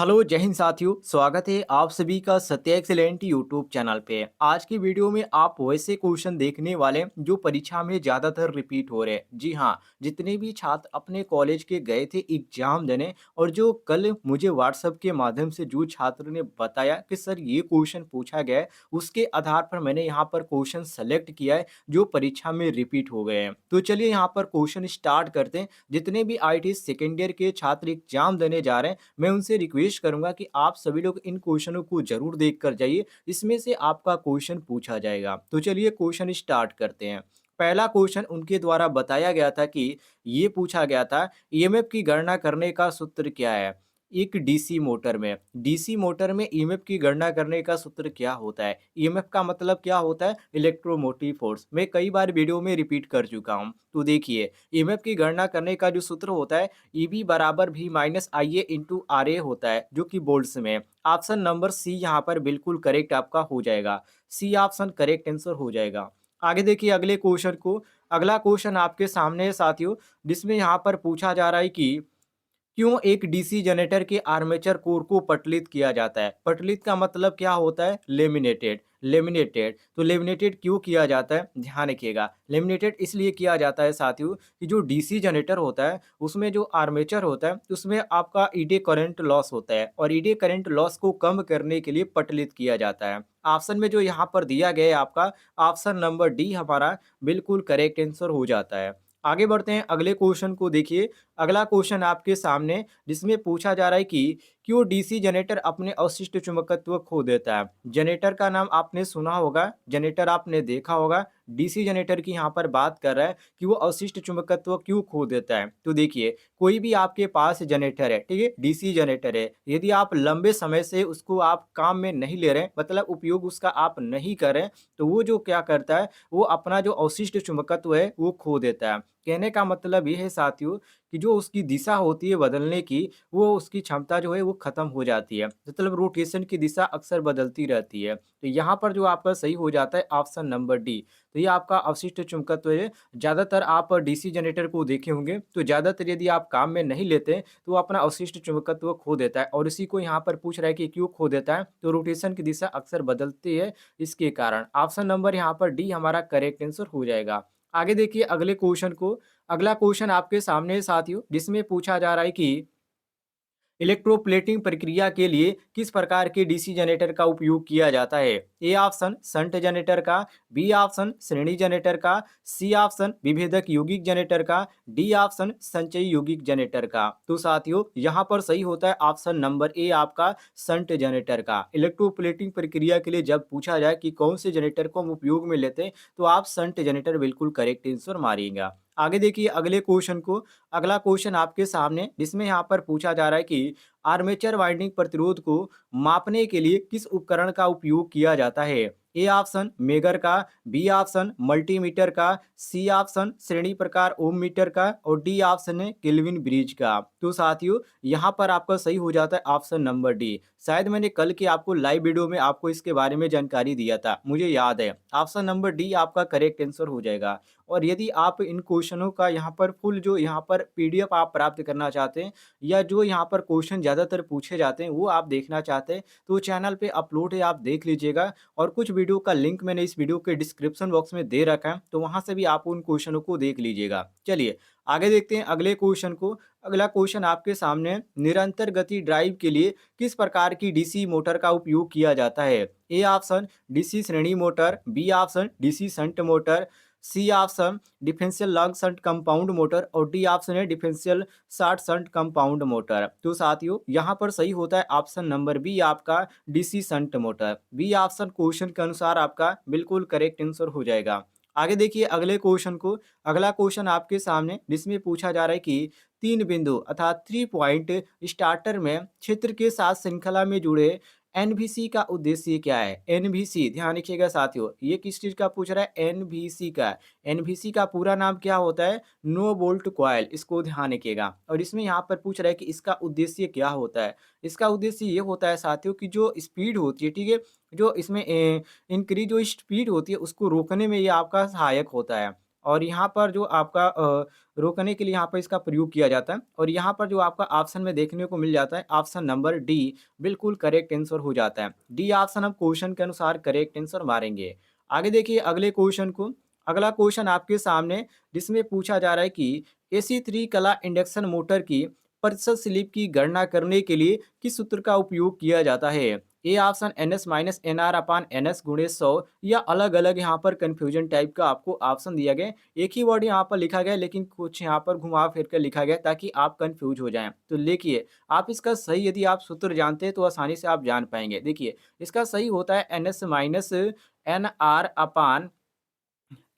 Hello जय हिंद साथियों, स्वागत है आप सभी का सत्य एक्सीलेंट यूट्यूब चैनल पे। आज की वीडियो में आप वैसे क्वेश्चन देखने वाले हैं जो परीक्षा में ज़्यादातर रिपीट हो रहे हैं। जी हाँ, जितने भी छात्र अपने कॉलेज के गए थे एग्जाम देने और जो कल मुझे व्हाट्सएप के माध्यम से जो छात्र ने बताया कि सर ये क्वेश्चन पूछा गया है, उसके आधार पर मैंने यहाँ पर क्वेश्चन सेलेक्ट किया है जो परीक्षा में रिपीट हो गए हैं। तो चलिए यहाँ पर क्वेश्चन स्टार्ट करते हैं। जितने भी आई सेकेंड ईयर के छात्र एग्जाम देने जा रहे हैं, मैं उनसे रिक्वेस्ट करूंगा कि आप सभी लोग इन क्वेश्चनों को जरूर देख कर जाइए। इसमें से आपका क्वेश्चन पूछा जाएगा। तो चलिए क्वेश्चन स्टार्ट करते हैं। पहला क्वेश्चन उनके द्वारा बताया गया था कि ये पूछा गया था, ईएमएफ की गणना करने का सूत्र क्या है। एक डीसी मोटर में ईएमएफ की गणना करने का सूत्र क्या होता है। ईएमएफ का मतलब क्या होता है, इलेक्ट्रोमोटिव फोर्स। मैं कई बार वीडियो में रिपीट कर चुका हूं। तो देखिए, ईएमएफ की गणना करने का जो सूत्र होता है, ईबी बराबर भी minus I A into R A होता है, जो कि बोल्ट्स में है। ऑप्शन नंबर सी यहाँ पर बिल्कुल करेक्ट आपका हो जाएगा। सी ऑप्शन करेक्ट आंसर हो जाएगा। आगे देखिए अगले क्वेश्चन को। अगला क्वेश्चन आपके सामने है साथियों, जिसमें यहाँ पर पूछा जा रहा है कि क्यों एक डीसी जनरेटर के आर्मेचर कोर को पटलित किया जाता है। पटलित का मतलब क्या होता है, लेमिनेटेड। तो लेमिनेटेड क्यों किया जाता है, ध्यान रखिएगा। लेमिनेटेड इसलिए किया जाता है साथियों कि जो डीसी जनरेटर होता है उसमें जो आर्मेचर होता है उसमें आपका ईडी करंट लॉस होता है, और ईडी करंट लॉस को कम करने के लिए पटलित किया जाता है। ऑप्शन में जो यहाँ पर दिया गया है आपका, ऑप्शन नंबर डी हमारा बिल्कुल करेक्ट आंसर हो जाता है। आगे बढ़ते हैं, अगले क्वेश्चन को देखिए। अगला क्वेश्चन आपके सामने, जिसमें पूछा जा रहा है कि क्यों डीसी जनरेटर अपने अवशिष्ट चुंबकत्व खो देता है। जनरेटर का नाम आपने सुना होगा, जनरेटर आपने देखा होगा। डीसी जनरेटर की यहाँ पर बात कर रहा है कि वो अवशिष्ट चुंबकत्व क्यों खो देता है। तो देखिए, कोई भी आपके पास जनरेटर है, ठीक है, डीसी जनरेटर है, यदि आप लंबे समय से उसको आप काम में नहीं ले रहे हैं, मतलब उपयोग उसका आप नहीं कर रहे हैं, तो वो जो क्या करता है, वो अपना जो अवशिष्ट चुंबकत्व है वो खो देता है। कहने का मतलब ये है साथियों कि जो उसकी दिशा होती है बदलने की, वो उसकी क्षमता जो है वो खत्म हो जाती है। मतलब रोटेशन की दिशा अक्सर बदलती रहती है। तो यहाँ पर जो आपका सही हो जाता है ऑप्शन नंबर डी। तो ये आपका अवशिष्ट चुंबकत्व है। ज़्यादातर आप डीसी जनरेटर को देखे होंगे, तो ज़्यादातर यदि आप काम में नहीं लेते हैं, तो वो अपना अवशिष्ट चुंबकत्व खो देता है, और इसी को यहाँ पर पूछ रहा है कि क्यों खो देता है। तो रोटेशन की दिशा अक्सर बदलती है, इसके कारण ऑप्शन नंबर यहाँ पर डी हमारा करेक्ट आंसर हो जाएगा। आगे देखिए अगले क्वेश्चन को। अगला क्वेश्चन आपके सामने है साथियों, जिसमें पूछा जा रहा है कि इलेक्ट्रोप्लेटिंग प्रक्रिया के लिए किस प्रकार के डीसी जनरेटर का उपयोग किया जाता है। ए ऑप्शन शंट जनरेटर का, बी ऑप्शन श्रेणी जनरेटर का, सी ऑप्शन विभेदक यौगिक जनरेटर का, डी ऑप्शन संचयी यौगिक जनरेटर का। तो साथियों यहाँ पर सही होता है ऑप्शन नंबर ए आपका, शंट जनरेटर का। इलेक्ट्रोप्लेटिंग प्रक्रिया के लिए जब पूछा जाए कि कौन से जनरेटर को हम उपयोग में लेते हैं, तो आप शंट जनरेटर बिल्कुल करेक्ट आंसर मारिएगा। आगे देखिए अगले क्वेश्चन को। अगला क्वेश्चन आपके सामने, जिसमें यहाँ पर पूछा जा रहा है कि आर्मेचर वाइंडिंग प्रतिरोध को मापने के लिए किस उपकरण का उपयोग किया जाता है। ए ऑप्शन मेगर का, बी ऑप्शन मल्टीमीटर का, सी ऑप्शन श्रेणी प्रकार ओम मीटर का, और डी ऑप्शन है केल्विन ब्रिज का। तो साथियों यहाँ पर आपका सही हो जाता है ऑप्शन नंबर डी। शायद मैंने कल के आपको लाइव वीडियो में आपको इसके बारे में जानकारी दिया था, मुझे याद है। ऑप्शन नंबर डी आपका करेक्ट आंसर हो जाएगा। और यदि आप इन क्वेश्चनों का यहाँ पर फुल जो यहाँ पर पीडीएफ आप प्राप्त करना चाहते हैं, या जो यहाँ पर क्वेश्चन ज़्यादातर पूछे जाते हैं वो आप देखना चाहते हैं, तो चैनल पे अपलोड है, आप देख लीजिएगा। और कुछ वीडियो का लिंक मैंने इस वीडियो के डिस्क्रिप्शन बॉक्स में दे रखा है, तो वहाँ से भी आप उन क्वेश्चनों को देख लीजिएगा। चलिए आगे देखते हैं अगले क्वेश्चन को। अगला क्वेश्चन आपके सामने है, निरंतर गति ड्राइव के लिए किस प्रकार की डीसी मोटर का उपयोग किया जाता है। ए ऑप्शन डीसी श्रेणी motor, B option DC shunt motor, C option differential long shunt compound motor, और डी ऑप्शन है differential short shunt compound motor. तो साथियों यहाँ पर सही होता है ऑप्शन नंबर बी आपका, DC shunt motor. B option question के अनुसार आपका बिल्कुल करेक्ट आंसर हो जाएगा। आगे देखिए अगले क्वेश्चन को। अगला क्वेश्चन आपके सामने, जिसमें पूछा जा रहा है कि तीन बिंदु अर्थात 3 पॉइंट स्टार्टर में क्षेत्र के साथ श्रृंखला में जुड़े एनवीसी का उद्देश्य क्या है। एनवीसी ध्यान रखिएगा साथियों, ये किस चीज का पूछ रहा है, एनवीसी का। एनवीसी का पूरा नाम क्या होता है, नो बोल्ट कॉइल, इसको ध्यान रखिएगा। और इसमें यहाँ पर पूछ रहा है कि इसका उद्देश्य क्या होता है। इसका उद्देश्य ये होता है साथियों कि जो स्पीड होती है, ठीक है, जो इसमें इंक्रीज जो स्पीड होती है उसको रोकने में ये आपका सहायक होता है। और यहाँ पर जो आपका रोकने के लिए यहाँ पर इसका प्रयोग किया जाता है और यहाँ पर जो आपका ऑप्शन में देखने को मिल जाता है ऑप्शन नंबर डी बिल्कुल करेक्ट आंसर हो जाता है। डी ऑप्शन हम क्वेश्चन के अनुसार करेक्ट आंसर मारेंगे। आगे देखिए अगले क्वेश्चन को। अगला क्वेश्चन आपके सामने जिसमें पूछा जा रहा है कि एसी 3 कला इंडक्शन मोटर की प्रतिशत स्लिप की गणना करने के लिए किस सूत्र का उपयोग किया जाता है? A option N S minus N R upon N S गुणे 100 या अलग अलग यहाँ पर कंफ्यूजन टाइप का आपको ऑप्शन दिया गया। एक ही वर्ड यहाँ पर लिखा गया लेकिन कुछ यहाँ पर घुमा फिर कर लिखा गया ताकि आप कंफ्यूज हो जाएं। तो देखिए आप इसका सही यदि आप सूत्र जानते हैं तो आसानी से आप जान पाएंगे। देखिए इसका सही होता है N S minus N R upon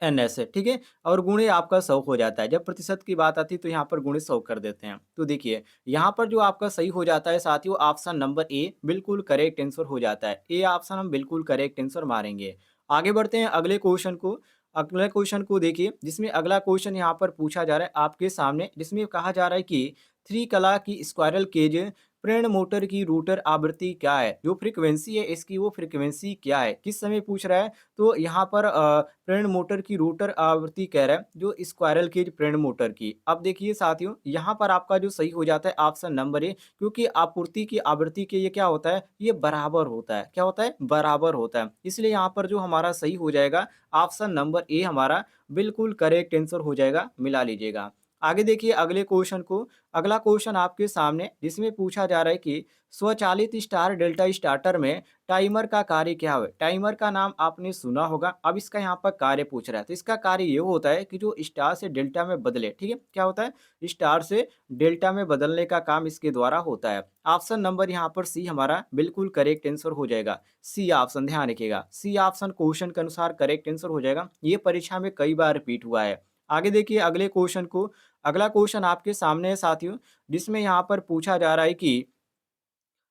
NS है, ठीक है? और गुणे आपका 100 हो जाता है। जब प्रतिशत की बात आती है तो यहाँ पर गुणे 100 कर देते हैं। तो देखिए यहाँ पर जो आपका सही हो जाता है साथियों ऑप्शन नंबर ए बिल्कुल करेक्ट आंसर हो जाता है। ए ऑप्शन हम बिल्कुल करेक्ट आंसर मारेंगे। आगे बढ़ते हैं अगले क्वेश्चन को। अगले क्वेश्चन को देखिए जिसमें अगला क्वेश्चन यहाँ पर पूछा जा रहा है आपके सामने जिसमें कहा जा रहा है कि 3 कला की स्क्वायरल केज प्रेरण मोटर की रोटर आवृत्ति क्या है? जो फ्रीक्वेंसी है इसकी वो फ्रीक्वेंसी क्या है? किस समय पूछ रहा है? तो यहाँ पर प्रेरण मोटर की रोटर आवृत्ति कह रहा है जो स्क्वायरल केज प्रेरण मोटर की। अब देखिए साथियों यहाँ पर आपका जो सही हो जाता है ऑप्शन नंबर ए क्योंकि आपूर्ति की आवृत्ति के ये क्या होता है ये बराबर होता है। क्या होता है? बराबर होता है। इसलिए यहाँ पर जो हमारा सही हो जाएगा ऑप्शन नंबर ए हमारा बिल्कुल करेक्ट आंसर हो जाएगा, मिला लीजिएगा। आगे देखिए अगले क्वेश्चन को। अगला क्वेश्चन आपके सामने जिसमें पूछा जा रहा है कि स्वचालित स्टार डेल्टा स्टार्टर में टाइमर का कार्य क्या है? टाइमर का नाम आपने सुना होगा। अब इसका यहाँ पर कार्य पूछ रहा है तो इसका कार्य ये होता है कि जो स्टार से डेल्टा में बदले, ठीक है? क्या होता है? स्टार से डेल्टा में बदलने का काम इसके द्वारा होता है। ऑप्शन नंबर यहाँ पर सी हमारा बिल्कुल करेक्ट आंसर हो जाएगा। सी ऑप्शन ध्यान रखिएगा। सी ऑप्शन क्वेश्चन के अनुसार करेक्ट आंसर हो जाएगा। ये परीक्षा में कई बार रिपीट हुआ है। आगे देखिए अगले क्वेश्चन को। अगला क्वेश्चन आपके सामने है साथियों जिसमें यहाँ पर पूछा जा रहा है कि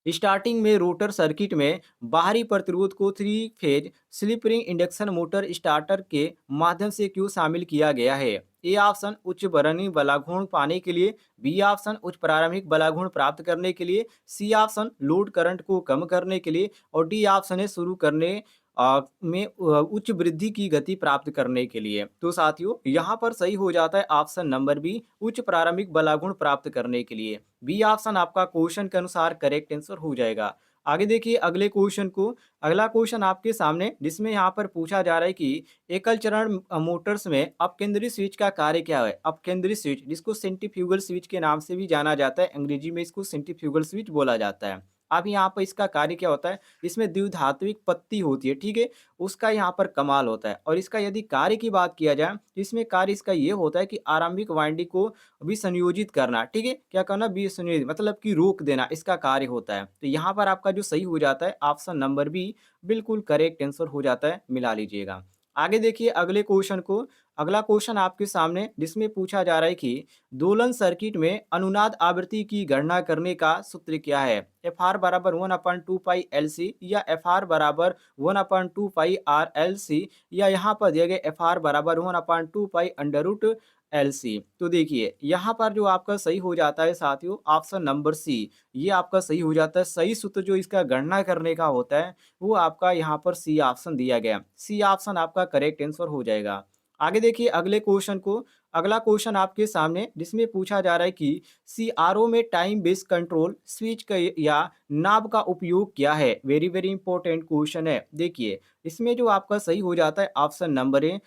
स्टार्टिंग में रोटर सर्किट में बाहरी प्रतिरोध को 3 phase slip ring induction motor starter के माध्यम से क्यों शामिल किया गया है? ए ऑप्शन उच्च वर्णनी बलाघूर्ण पाने के लिए, बी ऑप्शन उच्च प्रारंभिक बलाघूर्ण प्राप्त करने के लिए, सी ऑप्शन लोड करंट को कम करने के लिए और डी ऑप्शन है शुरू करने में उच्च वृद्धि की गति प्राप्त करने के लिए। तो साथियों यहाँ पर सही हो जाता है ऑप्शन नंबर बी उच्च प्रारंभिक बलागुण प्राप्त करने के लिए। बी ऑप्शन आपका क्वेश्चन के अनुसार करेक्ट आंसर हो जाएगा। आगे देखिए अगले क्वेश्चन को। अगला क्वेश्चन आपके सामने जिसमें यहाँ पर पूछा जा रहा है कि एकल चरण मोटर्स में अपकेंद्री स्विच का कार्य क्या है? अपकेंद्री स्विच जिसको सेंट्रीफ्यूगल स्विच के नाम से भी जाना जाता है, अंग्रेजी में इसको सेंट्रीफ्यूगल स्विच बोला जाता है। अब यहाँ पर इसका कार्य क्या होता है? इसमें द्विधात्विक पत्ती होती है, ठीक है? उसका यहाँ पर कमाल होता है और इसका यदि कार्य की बात किया जाए तो इसमें कार्य इसका ये होता है कि आरंभिक वाइंडिंग को विसंयोजित करना, ठीक है? क्या करना? विसंयोजित मतलब कि रोक देना इसका कार्य होता है। तो यहाँ पर आपका जो सही हो जाता है ऑप्शन नंबर बी बिल्कुल करेक्ट आंसर हो जाता है, मिला लीजिएगा। आगे देखिए अगले क्वेश्चन को। अगला क्वेश्चन आपके सामने जिसमें पूछा जा रहा है कि दोलन सर्किट में अनुनाद आवृत्ति की गणना करने का सूत्र क्या है? एफ आर बराबर 1/2 पाई एल सी या एफ आर बराबर 1/2 पाई आर एल सी या यहाँ पर दिया गया एफ आर बराबर 1/2 pi under root L C. तो देखिए यहाँ पर जो आपका सही हो जाता है साथियों ऑप्शन नंबर सी ये आपका सही हो जाता है। सही सूत्र जो इसका गणना करने का होता है वो आपका यहाँ पर सी ऑप्शन दिया गया। सी ऑप्शन आपका करेक्ट आंसर हो जाएगा। आगे देखिए अगले क्वेश्चन को। अगला क्वेश्चन आपके सामने जिसमें पूछा जा रहा है कि सीआरओ में टाइम बेस्ड कंट्रोल स्विच का या नाब का उपयोग क्या है? वेरी वेरी इंपॉर्टेंट क्वेश्चन है। देखिए इसमें जो आपका सही हो जाता है ऑप्शन नंबर ए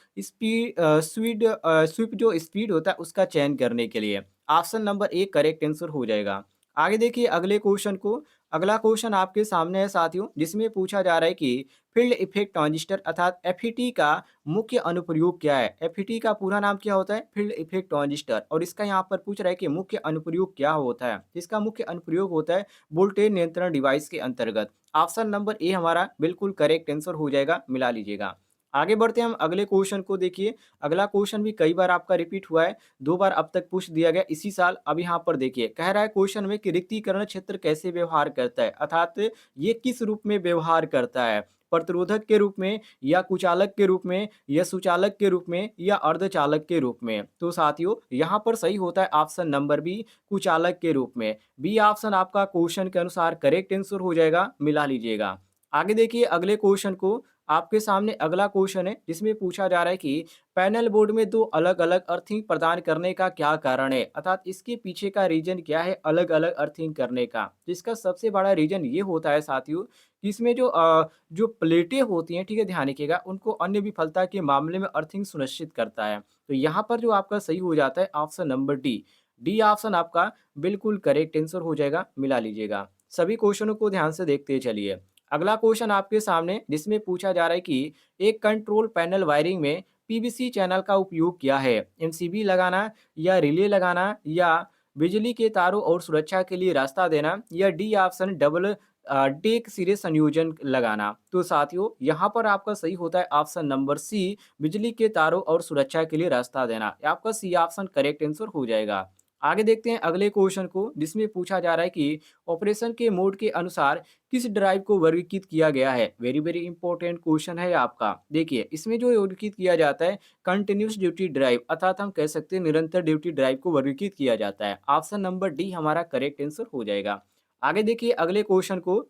स्विप जो स्पीड होता है उसका चयन करने के लिए। Option number A correct answer हो जाएगा। आगे देखिए अगले क्वेश्चन को। अगला क्वेश्चन आपके सामने है साथियों जिसमें पूछा जा रहा है कि फील्ड इफेक्ट ट्रांजिस्टर अर्थात एफईटी का मुख्य अनुप्रयोग क्या है? एफईटी का पूरा नाम क्या होता है? Field effect transistor. और इसका यहाँ पर पूछ रहा है कि मुख्य अनुप्रयोग क्या होता है? इसका मुख्य अनुप्रयोग होता है वोल्टेज नियंत्रण डिवाइस के अंतर्गत। ऑप्शन नंबर ए हमारा बिल्कुल करेक्ट आंसर हो जाएगा, मिला लीजिएगा। आगे बढ़ते हैं हम अगले क्वेश्चन को। देखिए अगला क्वेश्चन भी कई बार आपका रिपीट हुआ है, 2 बार अब तक पूछ दिया गया इसी साल। अब यहाँ पर देखिए कह रहा है क्वेश्चन में कि रिक्तीकरण क्षेत्र कैसे व्यवहार करता है अर्थात ये किस रूप में व्यवहार करता है? प्रतिरोधक के रूप में या कुचालक के रूप में या सुचालक के रूप में या अर्धचालक के रूप में? तो साथियों यहाँ पर सही होता है ऑप्शन नंबर बी कुचालक के रूप में। बी ऑप्शन आपका क्वेश्चन के अनुसार करेक्ट आंसर हो जाएगा, मिला लीजिएगा। आगे देखिए अगले क्वेश्चन को। आपके सामने अगला क्वेश्चन है जिसमें पूछा जा रहा है कि पैनल बोर्ड में दो अलग-अलग अर्थिंग प्रदान करने का क्या कारण है? अर्थात इसके पीछे का रीज़न क्या है अलग-अलग अर्थिंग करने का? तो इसका सबसे बड़ा रीज़न ये होता है साथियों कि इसमें जो प्लेटें होती हैं, ठीक है, ध्यान रखिएगा, उनको अन्य विफलता के मामले में अर्थिंग सुनिश्चित करता है। तो यहाँ पर जो आपका सही हो जाता है option number D. D option आपका बिल्कुल करेक्ट आंसर हो जाएगा, मिला लीजिएगा। सभी क्वेश्चनों को ध्यान से देखते चलिए। अगला क्वेश्चन आपके सामने जिसमें पूछा जा रहा है कि एक कंट्रोल पैनल वायरिंग में पीवीसी चैनल का उपयोग किया है, एमसीबी लगाना या रिले लगाना या बिजली के तारों और सुरक्षा के लिए रास्ता देना या डी ऑप्शन डबल डेक सिरे संयोजन लगाना। तो साथियों यहाँ पर आपका सही होता है ऑप्शन नंबर सी, बिजली के तारों और सुरक्षा के लिए रास्ता देना। आपका सी ऑप्शन करेक्ट आंसर हो जाएगा। आगे देखते हैं अगले क्वेश्चन को जिसमें पूछा जा रहा है कि ऑपरेशन के मोड के अनुसार किस ड्राइव को वर्गीकृत किया गया है। वेरी वेरी इंपॉर्टेंट क्वेश्चन है आपका। देखिए इसमें जो वर्गीकृत किया जाता है कंटिन्यूस ड्यूटी ड्राइव, अर्थात हम कह सकते हैं निरंतर ड्यूटी ड्राइव को वर्गीकृत किया जाता है। ऑप्शन नंबर डी हमारा करेक्ट आंसर हो जाएगा। आगे देखिए अगले क्वेश्चन को।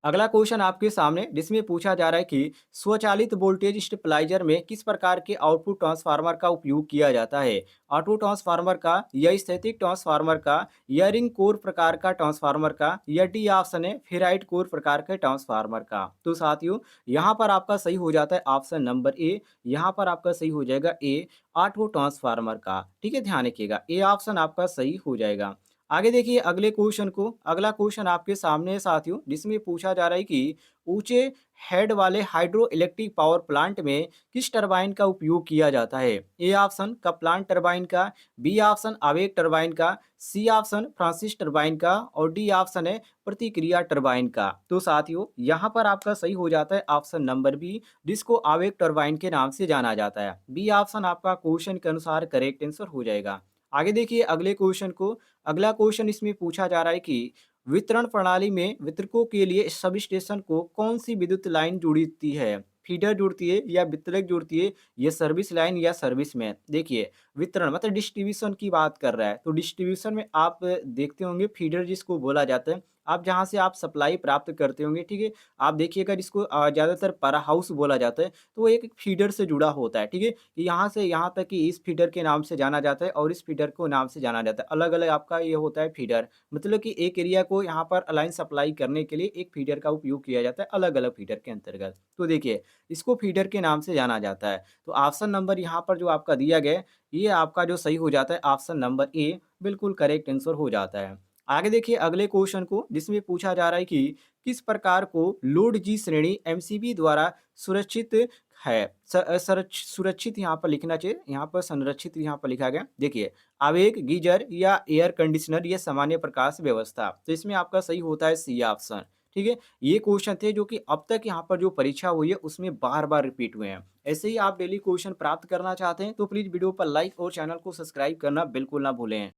अगला क्वेश्चन आपके सामने जिसमें पूछा जा रहा है कि स्वचालित वोल्टेज स्टेबलाइजर में किस प्रकार के आउटपुट ट्रांसफार्मर का उपयोग किया जाता है। ऑटो ट्रांसफार्मर का या स्थैतिक ट्रांसफार्मर का या रिंग कोर प्रकार का ट्रांसफार्मर का या डी ऑप्शन है फेराइट कोर प्रकार के ट्रांसफार्मर का। तो साथियों यहाँ पर आपका सही हो जाता है ऑप्शन नंबर ए। यहाँ पर आपका सही हो जाएगा ए, ऑटो ट्रांसफार्मर का। ठीक है, ध्यान रखिएगा, ए ऑप्शन आपका सही हो जाएगा। आगे देखिए अगले क्वेश्चन को। अगला क्वेश्चन आपके सामने है साथियों जिसमें पूछा जा रहा है कि ऊंचे हेड वाले हाइड्रो इलेक्ट्रिक पावर प्लांट में किस टरबाइन का उपयोग किया जाता है। ए ऑप्शन कप्लान टरबाइन का, बी ऑप्शन आवेग टरबाइन का, सी ऑप्शन फ्रांसिस टरबाइन का और डी ऑप्शन है प्रतिक्रिया टरबाइन का। तो साथियों यहाँ पर आपका सही हो जाता है ऑप्शन नंबर बी, जिसको आवेग टरबाइन के नाम से जाना जाता है। बी ऑप्शन आपका क्वेश्चन के अनुसार करेक्ट आंसर हो जाएगा। आगे देखिए अगले क्वेश्चन को। अगला क्वेश्चन इसमें पूछा जा रहा है कि वितरण प्रणाली में वितरकों के लिए सब स्टेशन को कौन सी विद्युत लाइन जुड़ती है। फीडर जुड़ती है या वितरक जुड़ती है या सर्विस लाइन या सर्विस में। देखिए वितरण मतलब डिस्ट्रीब्यूशन की बात कर रहा है, तो डिस्ट्रीब्यूशन में आप देखते होंगे फीडर जिसको बोला जाता है, आप जहाँ से आप सप्लाई प्राप्त करते होंगे, ठीक है। आप देखिएगा जिसको ज़्यादातर पावर हाउस बोला जाता है, तो वो एक फीडर से जुड़ा होता है, ठीक है। कि यहाँ से यहाँ तक कि इस फीडर के नाम से जाना जाता है और इस फीडर को नाम से जाना जाता है। अलग-अलग आपका ये होता है फीडर। मतलब कि एक एरिया को यहाँ पर अलाइन सप्लाई करने के लिए एक फीडर का उपयोग किया जाता है अलग-अलग फीडर के अंतर्गत। तो देखिए इसको फीडर के नाम से जाना जाता है। तो ऑप्शन नंबर यहाँ पर जो आपका दिया गया है, ये आपका जो सही हो जाता है ऑप्शन नंबर ए, बिल्कुल करेक्ट आंसर हो जाता है। आगे देखिए अगले क्वेश्चन को जिसमें पूछा जा रहा है कि किस प्रकार को लोड जी श्रेणी एमसीबी द्वारा सुरक्षित है। सुरक्षित यहाँ पर लिखना चाहिए, यहाँ पर संरक्षित यहाँ पर लिखा गया। देखिए आवेग गीजर या एयर कंडीशनर या सामान्य प्रकाश व्यवस्था। तो इसमें आपका सही होता है सी ऑप्शन। ठीक है, ये क्वेश्चन थे जो कि अब तक यहाँ पर जो परीक्षा हुई है उसमें बार बार रिपीट हुए हैं। ऐसे ही आप डेली क्वेश्चन प्राप्त करना चाहते हैं तो प्लीज वीडियो पर लाइक और चैनल को सब्सक्राइब करना बिल्कुल ना भूलें।